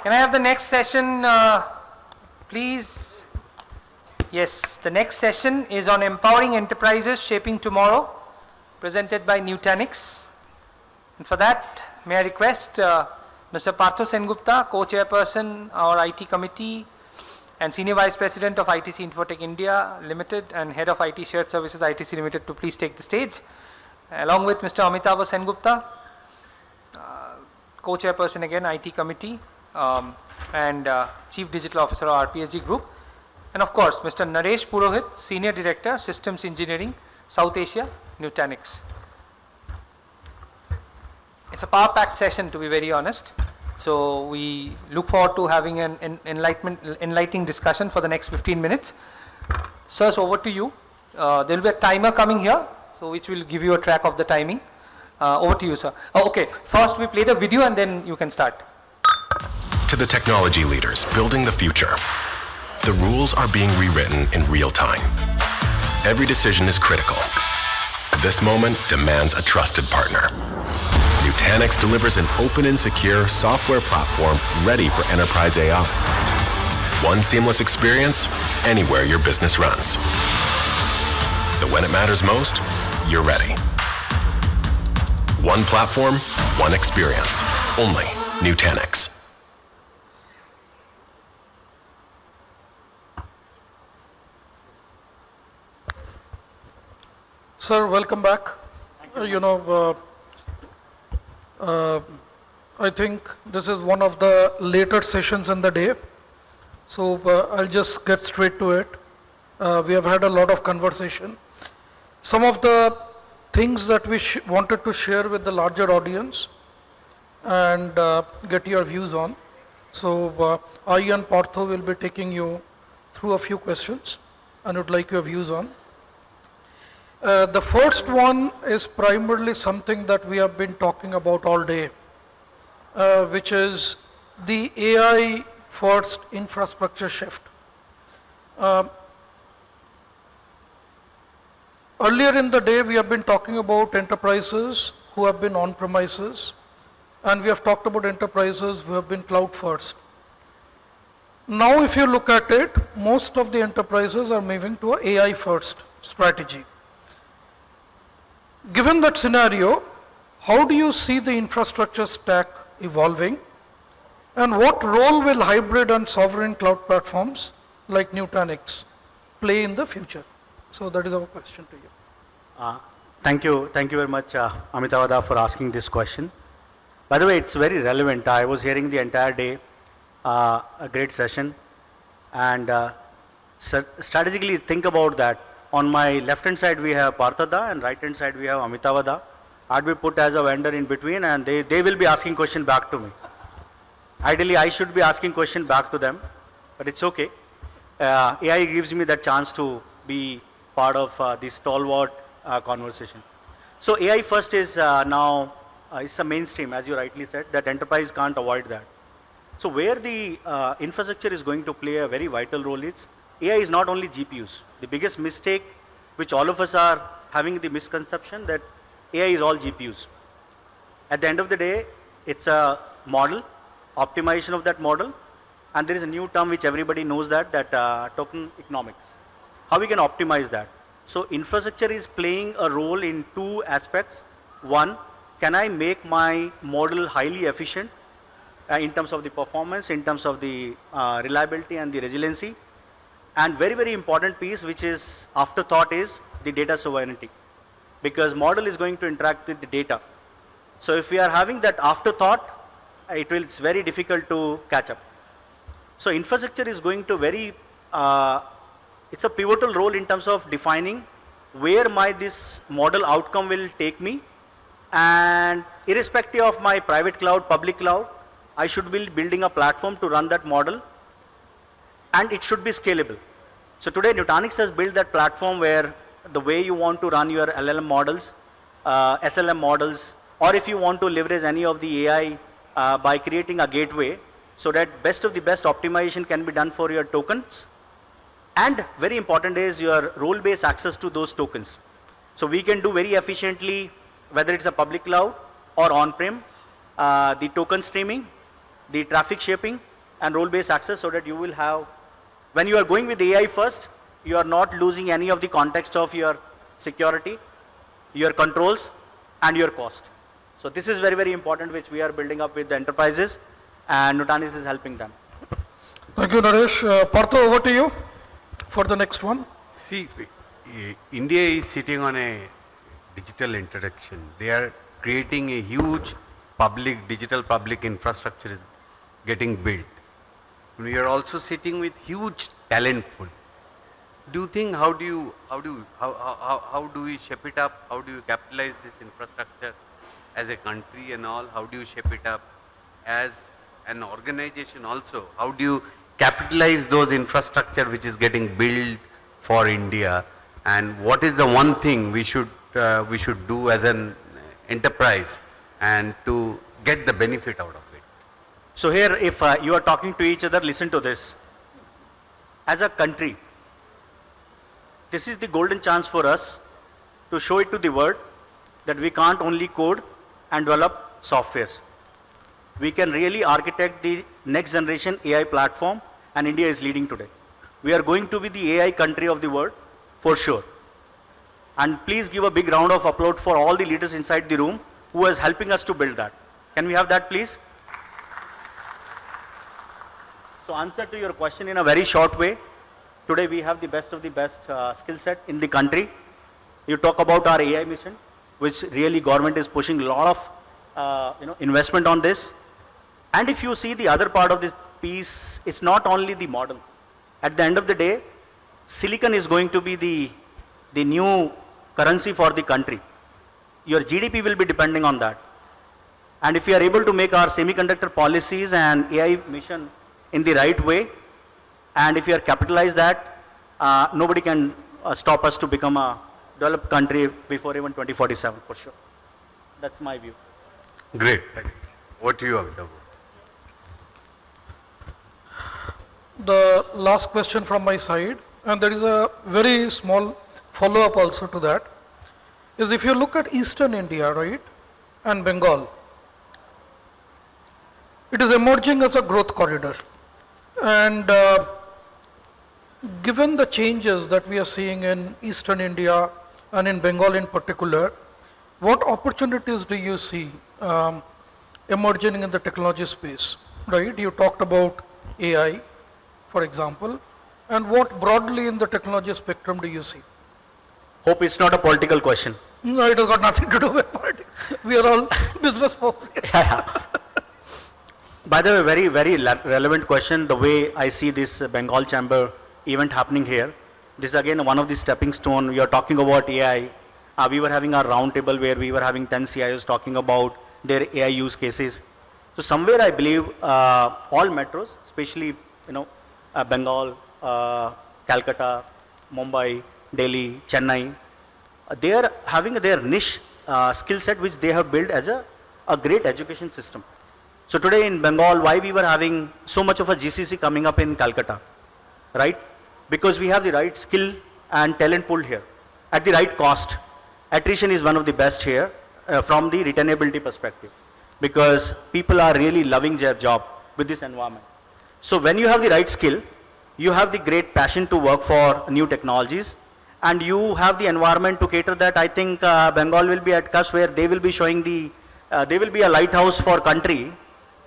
Can I have the next session, please? Yes, the next session is on empowering enterprises shaping tomorrow, presented by Nutanix. And for that, may I request Mr. Partho Sengupta, co-chairperson our IT committee and Senior Vice President of ITC Infotech India Limited and Head of IT Shared Services ITC Limited to please take the stage, along with Mr. Amitava Sengupta, co-chairperson again IT committee and Chief Digital Officer of RPSG Group, and of course Mr. Naresh Purohit, Senior Director Systems Engineering South Asia Nutanix. It's a power-packed session, to be very honest. So we look forward to having an enlightening discussion for the next 15 minutes. Sirs, over to you. There will be a timer coming here, so which will give you a track of the timing. Over to you, sir. Oh, okay, first we play the video and then you can start. To the technology leaders building the future, the rules are being rewritten in real time. Every decision is critical. This moment demands a trusted partner. Nutanix delivers an open and secure software platform ready for enterprise AI. One seamless experience anywhere your business runs. So when it matters most, you're ready. One platform, one experience. Only Nutanix. Sir, welcome back. I think this is one of the later sessions in the day. So I'll just get straight to it. We have had a lot of conversation. Some of the things that we wanted to share with the larger audience and get your views on. So I and Partho will be taking you through a few questions and would like your views on. The first one is primarily something that we have been talking about all day, which is the AI first infrastructure shift. Earlier in the day, we have been talking about enterprises who have been on premises, and we have talked about enterprises who have been cloud first. Now, if you look at it, most of the enterprises are moving to an AI first strategy. Given that scenario, how do you see the infrastructure stack evolving? And what role will hybrid and sovereign cloud platforms like Nutanix play in the future? So that is our question to you. Thank you very much, Amitavada, for asking this question. By the way, it's very relevant. I was hearing the entire day, a great session. And strategically think about that. On my left-hand side, we have Parthada, and right-hand side, we have Amitavada. I'd be put as a vendor in between, and they will be asking question back to me. Ideally, I should be asking question back to them, but it's okay. AI gives me that chance to be part of this stalwart conversation. So AI first is now, it's a mainstream, as you rightly said, that enterprise can't avoid that. So where the infrastructure is going to play a very vital role is, AI is not only GPUs. The biggest mistake, which all of us are having the misconception that AI is all GPUs. At the end of the day, it's a model, optimization of that model, and there is a new term which everybody knows that token economics. How we can optimize that? So infrastructure is playing a role in two aspects. One, can I make my model highly efficient in terms of the performance, in terms of the reliability and the resiliency? And very, very important piece, which is afterthought, is the data sovereignty. Because model is going to interact with the data. So if we are having that afterthought, it's very difficult to catch up. So infrastructure is going to it's a pivotal role in terms of defining where this model outcome will take me. And irrespective of my private cloud, public cloud, I should be building a platform to run that model. And it should be scalable. So today Nutanix has built that platform where the way you want to run your LLM models, SLM models, or if you want to leverage any of the AI by creating a gateway, so that best of the best optimization can be done for your tokens. And very important is your role-based access to those tokens. So we can do very efficiently, whether it's a public cloud or on-prem, the token streaming, the traffic shaping, and role-based access so that you will have, when you are going with AI first, you are not losing any of the context of your security, your controls, and your cost. So this is very, very important, which we are building up with the enterprises, and Nutanix is helping them. Thank you, Naresh. Partha, over to you for the next one. See, India is sitting on a digital introduction. They are creating a huge digital public infrastructure is getting built. We are also sitting with huge talent pool. Do you think how do we shape it up? How do you capitalize this infrastructure as a country and all? How do you shape it up as an organization also? How do you capitalize those infrastructure which is getting built for India? And what is the one thing we should do as an enterprise and to get the benefit out of it? So here, if you are talking to each other, listen to this. As a country, this is the golden chance for us to show it to the world that we can't only code and develop softwares. We can really architect the next generation AI platform, and India is leading today. We are going to be the AI country of the world for sure. And please give a big round of applause for all the leaders inside the room who is helping us to build that. Can we have that, please? So answer to your question in a very short way. Today we have the best of the best skill set in the country. You talk about our AI mission, which really government is pushing a lot of investment on this. And if you see the other part of this piece, it's not only the model. At the end of the day, silicon is going to be the new currency for the country. Your GDP will be depending on that. And if we are able to make our semiconductor policies and AI mission in the right way, and if you are capitalize that, nobody can stop us to become a developed country before even 2047 for sure. That's my view. Great. What do you have? The last question from my side, and there is a very small follow-up also to that, is if you look at Eastern India, right, and Bengal, it is emerging as a growth corridor. And given the changes that we are seeing in Eastern India and in Bengal in particular, what opportunities do you see emerging in the technology space, right? You talked about AI, for example, and what broadly in the technology spectrum do you see? Hope it's not a political question. No, it has got nothing to do with politics. We are all business folks. By the way, very, very relevant question. The way I see this Bengal Chamber event happening here, this is again one of the stepping stone. We are talking about AI. We were having our round table where we were having 10 CIOs talking about their AI use cases. So somewhere I believe all metros, especially Bengal, Calcutta, Mumbai, Delhi, Chennai, they are having their niche skill set which they have built as a great education system. So today in Bengal, why we were having so much of a GCC coming up in Calcutta, right? Because we have the right skill and talent pool here at the right cost. Attrition is one of the best here from the retainability perspective, because people are really loving their job with this environment. So when you have the right skill, you have the great passion to work for new technologies, and you have the environment to cater that. I think Bengal will be at cusp where they will be showing they will be a lighthouse for country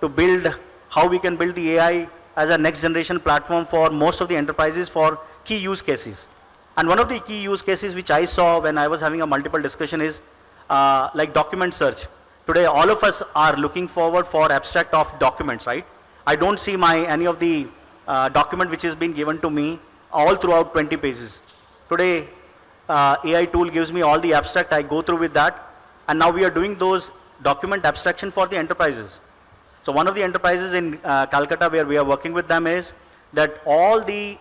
to build how we can build the AI as a next generation platform for most of the enterprises for key use cases. And one of the key use cases which I saw when I was having a multiple discussion is like document search. Today all of us are looking forward for abstract of documents, right? I don't see any of the document which has been given to me all throughout 20 pages. Today AI tool gives me all the abstract, I go through with that, and now we are doing those document abstraction for the enterprises. So one of the enterprises in Calcutta where we are working with them is that all the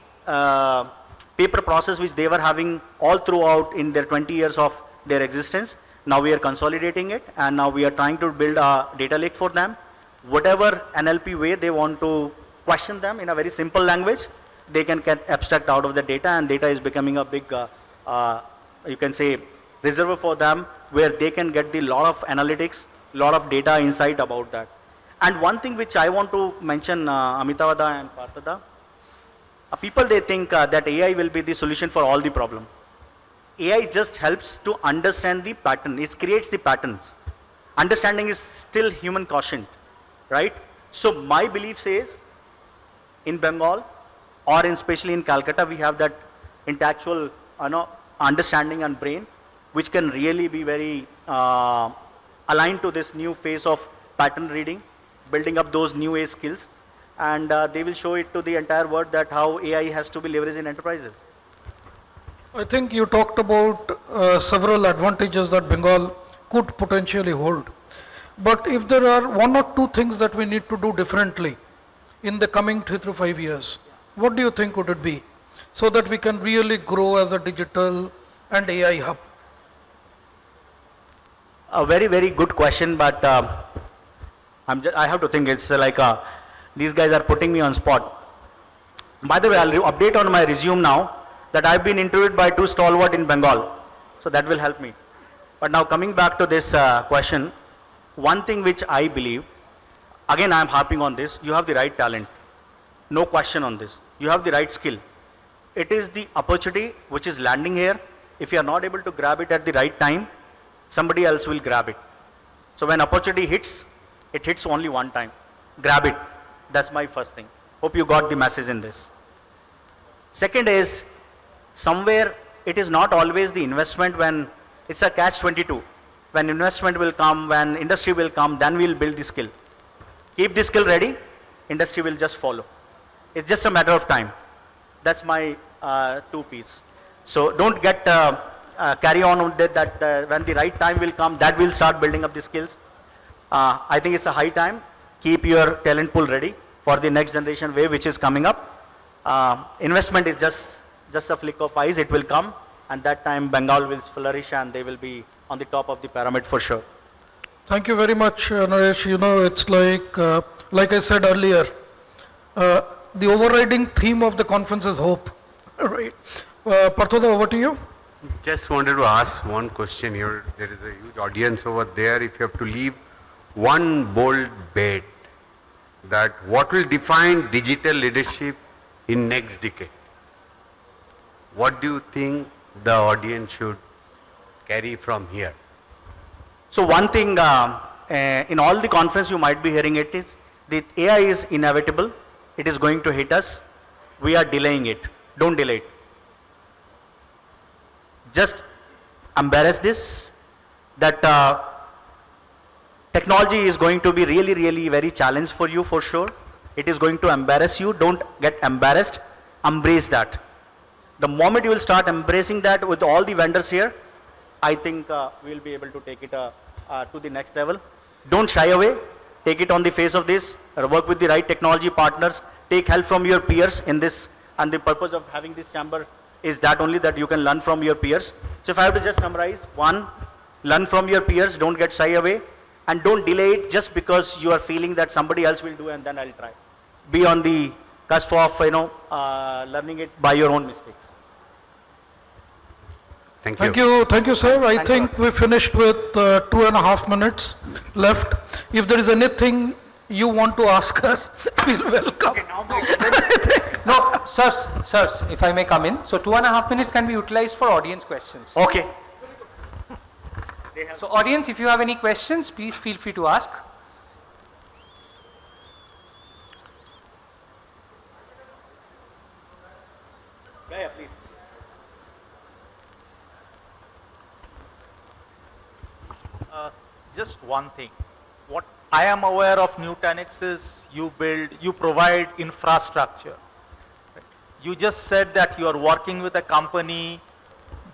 paper process which they were having all throughout in their 20 years of their existence, now we are consolidating it, and now we are trying to build a data lake for them. Whatever NLP way they want to question them in a very simple language, they can get abstract out of the data, and data is becoming a big, you can say, reservoir for them where they can get the lot of analytics, lot of data insight about that. And one thing which I want to mention, Amitavada and Parthada, people they think that AI will be the solution for all the problem. AI just helps to understand the pattern. It creates the patterns. Understanding is still human quotient, right? So my belief says, in Bengal or especially in Calcutta, we have that intellectual understanding and brain, which can really be very aligned to this new phase of pattern reading, building up those new AI skills, and they will show it to the entire world that how AI has to be leveraged in enterprises. I think you talked about several advantages that Bengal could potentially hold. But if there are one or two things that we need to do differently in the coming 3 to 5 years, what do you think would it be? So that we can really grow as a digital and AI hub. A very, very good question, but I have to think. It's like these guys are putting me on spot. By the way, I'll update on my resume now that I've been interviewed by 2 stalwart in Bengal. So that will help me. But now coming back to this question, one thing which I believe, again I'm harping on this, you have the right talent. No question on this. You have the right skill. It is the opportunity which is landing here. If you are not able to grab it at the right time, somebody else will grab it. So when opportunity hits, it hits only one time. Grab it. That's my first thing. Hope you got the message in this. Second is, somewhere it is not always the investment when it's a catch-22. When investment will come, when industry will come, then we'll build the skill. Keep the skill ready, industry will just follow. It's just a matter of time. That's my 2 piece. So don't get carry on with that when the right time will come, that will start building up the skills. I think it's a high time. Keep your talent pool ready for the next generation wave which is coming up. Investment is just a flick of eyes. It will come, and that time Bengal will flourish and they will be on the top of the pyramid for sure. Thank you very much, Naresh. You know, it's like I said earlier, the overriding theme of the conference is hope. Right. Parthoda, over to you. Just wanted to ask one question here. There is a huge audience over there. If you have to leave one bold bet, that what will define digital leadership in next decade? What do you think the audience should carry from here? So one thing, in all the conference you might be hearing it is, the AI is inevitable. It is going to hit us. We are delaying it. Don't delay it. Just embrace this, that technology is going to be really, really very challenge for you for sure. It is going to embarrass you. Don't get embarrassed. Embrace that. The moment you will start embracing that with all the vendors here, I think we will be able to take it to the next level. Don't shy away. Take it on the face of this. Work with the right technology partners. Take help from your peers in this. And the purpose of having this chamber is that only that you can learn from your peers. So if I have to just summarize, 1, learn from your peers. Don't get shy away. And don't delay it just because you are feeling that somebody else will do and then I'll try. Be on the cusp of learning it by your own mistakes. Thank you. Thank you, sir. I think we finished with 2.5 minutes left. If there is anything you want to ask us, feel welcome. No, sirs, if I may come in. So 2.5 minutes can be utilized for audience questions. Okay. So audience, if you have any questions, please feel free to ask. Yeah, please. Just one thing. What I am aware of Nutanix is you provide infrastructure. You just said that you are working with a company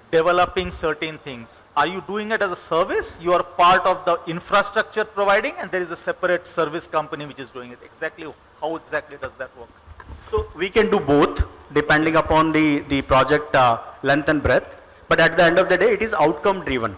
developing certain things. Are you doing it as a service? You are part of the infrastructure providing, and there is a separate service company which is doing it. How exactly does that work? So we can do both depending upon the project length and breadth. But at the end of the day, it is outcome driven.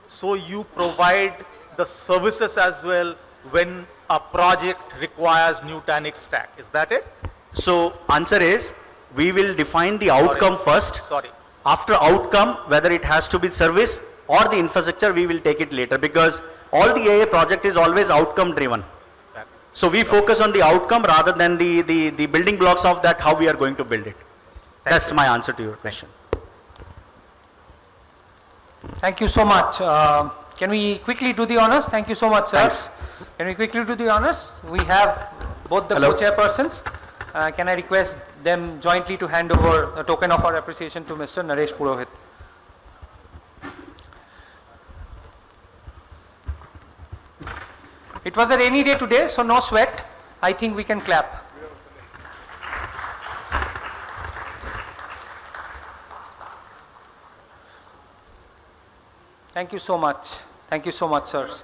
So you provide the services as well when a project requires Nutanix stack. Is that it? So answer is, we will define the outcome first. Sorry. After outcome, whether it has to be service or the infrastructure, we will take it later, because all the AI project is always outcome driven. So we focus on the outcome rather than the building blocks of that, how we are going to build it. That's my answer to your question. Thank you so much. Can we quickly do the honors? Thank you so much, sir. Thanks. Can we quickly do the honors? We have both the Hello. co-chairpersons. Can I request them jointly to hand over a token of our appreciation to Mr. Naresh Purohit? It was a rainy day today, so no sweat. I think we can clap. Thank you so much. Thank you so much, sirs.